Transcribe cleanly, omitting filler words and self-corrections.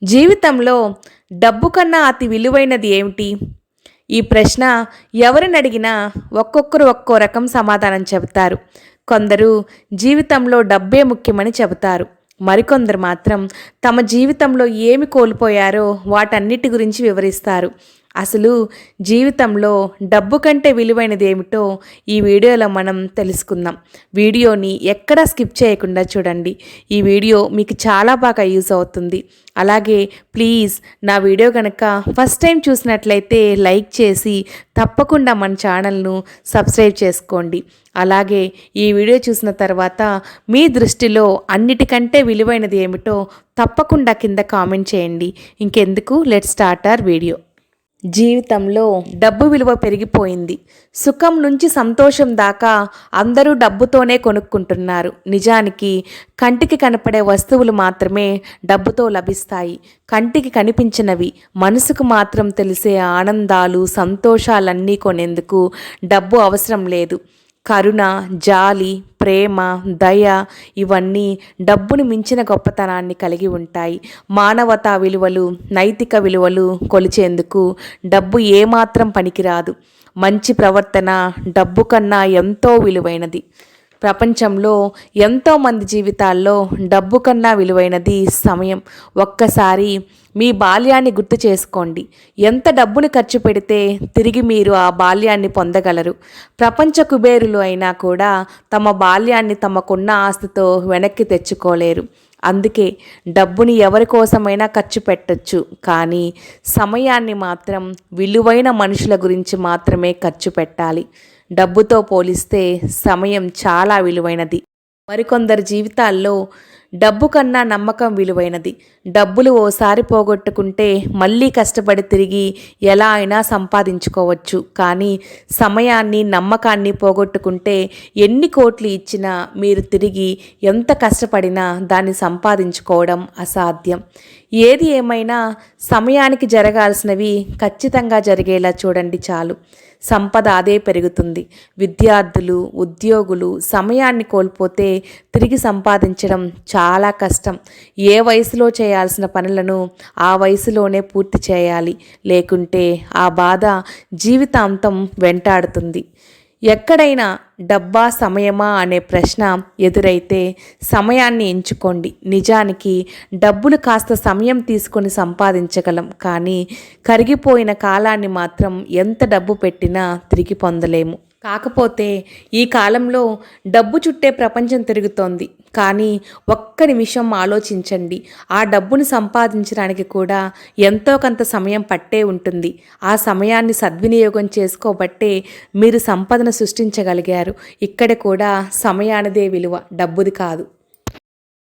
జీవితంలో డబ్బు కన్నా అతి విలువైనది ఏమిటి? ఈ ప్రశ్న ఎవరిని అడిగినా ఒక్కొక్కరు ఒక్కో రకం సమాధానం చెబుతారు. కొందరు జీవితంలో డబ్బే ముఖ్యమని చెబుతారు. మరికొందరు మాత్రం తమ జీవితంలో ఏమి కోల్పోయారో వాటన్నిటి గురించి వివరిస్తారు. అసలు జీవితంలో డబ్బు కంటే విలువైనది ఏమిటో ఈ వీడియోలో మనం తెలుసుకుందాం. వీడియోని ఎక్కడా స్కిప్ చేయకుండా చూడండి. ఈ వీడియో మీకు చాలా బాగా యూస్ అవుతుంది. అలాగే ప్లీజ్ నా వీడియో కనుక ఫస్ట్ టైం చూసినట్లయితే లైక్ చేసి తప్పకుండా మన ఛానల్ను సబ్స్క్రైబ్ చేసుకోండి. అలాగే ఈ వీడియో చూసిన తర్వాత మీ దృష్టిలో అన్నిటికంటే విలువైనది ఏమిటో తప్పకుండా కింద కామెంట్ చేయండి. ఇంకెందుకు, లెట్స్ స్టార్ట్ అవర్ వీడియో. జీవితంలో డబ్బు విలువ పెరిగిపోయింది. సుఖం నుంచి సంతోషం దాకా అందరూ డబ్బుతోనే కొనుక్కుంటున్నారు. నిజానికి కంటికి కనపడే వస్తువులు మాత్రమే డబ్బుతో లభిస్తాయి. కంటికి కనిపించినవి, మనసుకు మాత్రం తెలిసే ఆనందాలు, సంతోషాలన్నీ కొనేందుకు డబ్బు అవసరం లేదు. కరుణ, జాలి, ప్రేమ, దయ ఇవన్నీ డబ్బును మించిన గొప్పతనాన్ని కలిగి ఉంటాయి. మానవతా విలువలు, నైతిక విలువలు కొలిచేందుకు డబ్బు ఏమాత్రం పనికిరాదు. మంచి ప్రవర్తన డబ్బు కన్నా ఎంతో విలువైనది. ప్రపంచంలో ఎంతోమంది జీవితాల్లో డబ్బు కన్నా విలువైనది సమయం. ఒక్కసారి మీ బాల్యాన్ని గుర్తు చేసుకోండి. ఎంత డబ్బుని ఖర్చు పెడితే తిరిగి మీరు ఆ బాల్యాన్ని పొందగలరు? ప్రపంచ కుబేరులు అయినా కూడా తమ బాల్యాన్ని తమకున్న ఆస్తితో వెనక్కి తెచ్చుకోలేరు. అందుకే డబ్బుని ఎవరి కోసమైనా ఖర్చు పెట్టచ్చు, కానీ సమయాన్ని మాత్రం విలువైన మనుషుల గురించి మాత్రమే ఖర్చు పెట్టాలి. డబ్బుతో పోలిస్తే సమయం చాలా విలువైనది. మరికొందరి జీవితాల్లో డబ్బు కన్నా నమ్మకం విలువైనది. డబ్బులు ఓసారి పోగొట్టుకుంటే మళ్ళీ కష్టపడి తిరిగి ఎలా అయినా సంపాదించుకోవచ్చు, కానీ సమయాన్ని, నమ్మకాన్ని పోగొట్టుకుంటే ఎన్ని కోట్లు ఇచ్చినా మీరు తిరిగి ఎంత కష్టపడినా దాన్ని సంపాదించుకోవడం అసాధ్యం. ఏది ఏమైనా సమయానికి జరగాల్సినవి ఖచ్చితంగా జరిగేలా చూడండి చాలు. సంపద అదే పెరుగుతుంది. విద్యార్థులు, ఉద్యోగులు సమయాన్ని కోల్పోతే తిరిగి సంపాదించడం చాలా కష్టం. ఏ వయసులో చేయాల్సిన పనులను ఆ వయసులోనే పూర్తి చేయాలి, లేకుంటే ఆ బాధ జీవితాంతం వెంటాడుతుంది. ఎక్కడైనా డబ్బా సమయమా అనే ప్రశ్న ఎదురైతే సమయాన్ని ఎంచుకోండి. నిజానికి డబ్బులు కాస్త సమయం తీసుకొని సంపాదించగలం, కానీ కరిగిపోయిన కాలాన్ని మాత్రం ఎంత డబ్బు పెట్టినా తిరిగి పొందలేము. కాకపోతే ఈ కాలంలో డబ్బు చుట్టే ప్రపంచం తిరుగుతోంది, కానీ ఒక్క నిమిషం ఆలోచించండి. ఆ డబ్బును సంపాదించడానికి కూడా ఎంతో కొంత సమయం పట్టే ఉంటుంది. ఆ సమయాన్ని సద్వినియోగం చేసుకోబట్టే మీరు సంపదను సృష్టించగలిగారు. ఇక్కడ కూడా సమయానిదే విలువ, డబ్బుది కాదు.